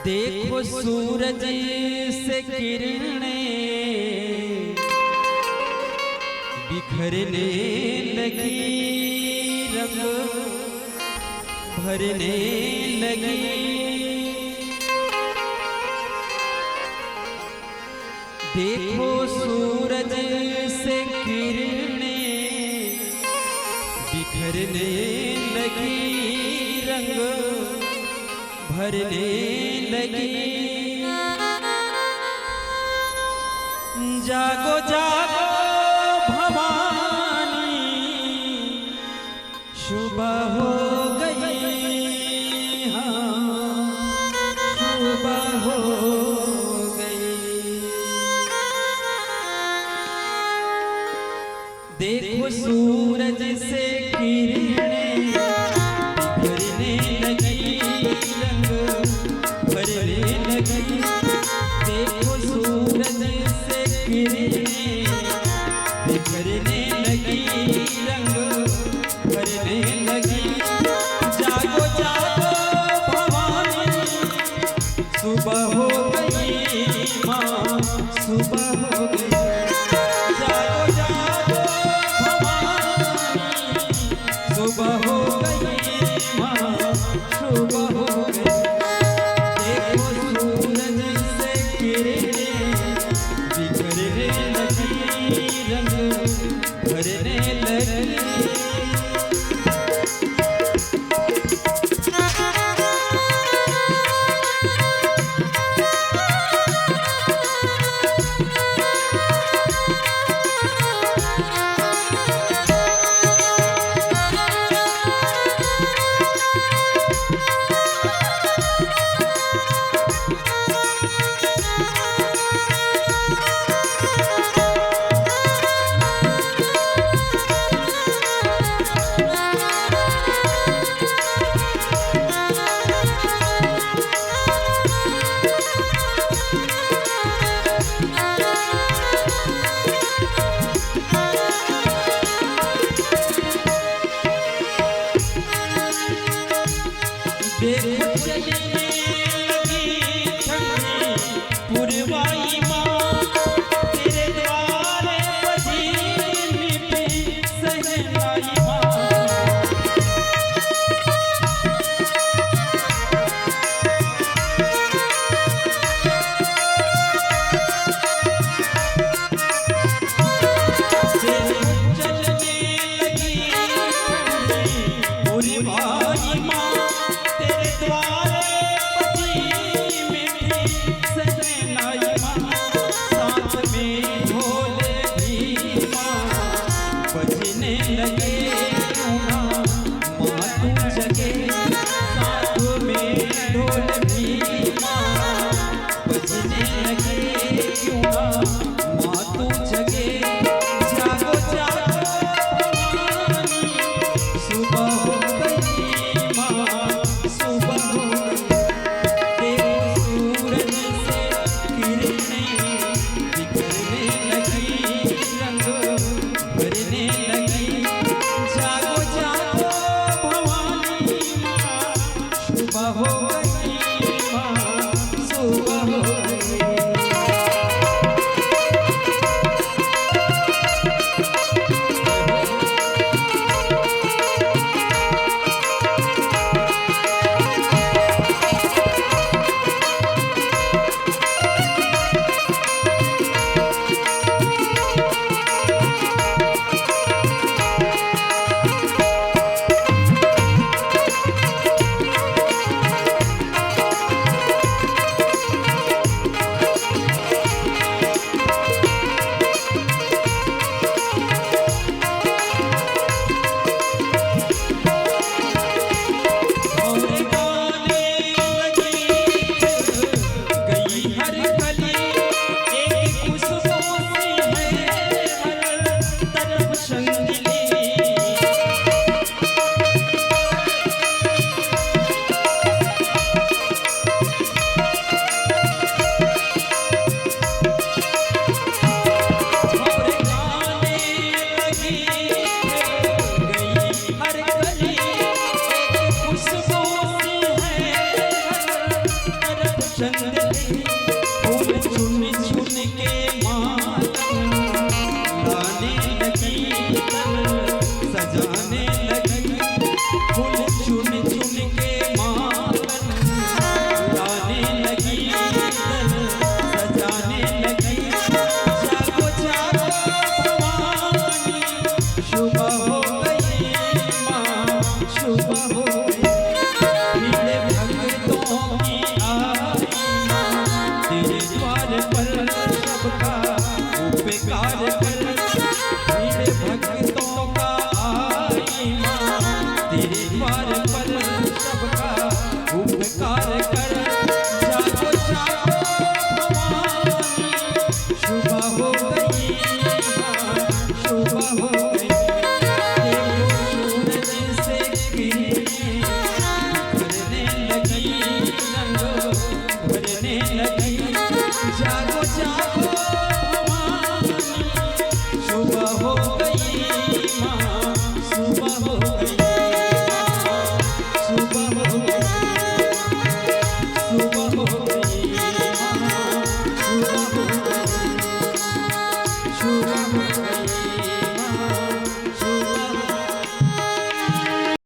देखो सूरज से किरणें बिखरने लगी, रंग भरने लगी। देखो सूरज से किरणें बिखरने लगी, रंग भरने लगी। जागो जागो भवानी, सुबह हो गई, हाँ सुबह हो गई। देखो सूरज से किरणें बिखरने लगी, रंग भरने लगी। देखो सूरज से किरणें बिखरने लगी, रंग भरने लगी। जागो जागो भवानी, सुबह हो गई, माँ सुबह हो गई। जागो जागो भवानी, सुबह हो गई, माँ सुबह हो गई। देखो सूरज से किरणें बिखरने लगी, रंग भरने लगी। देखो चलने लगी ठंडी पुरवाई माँ, तेरे द्वारे बजी मीठी सहनाई माँ। देखो चलने लगी ठंडी पुरवाई माँ, तेरे द्वारे बजी मीठी सहनाई माँ। साथ में ढोल भी माँ बजने लगे, माँ तू जगे। साथ में ढोल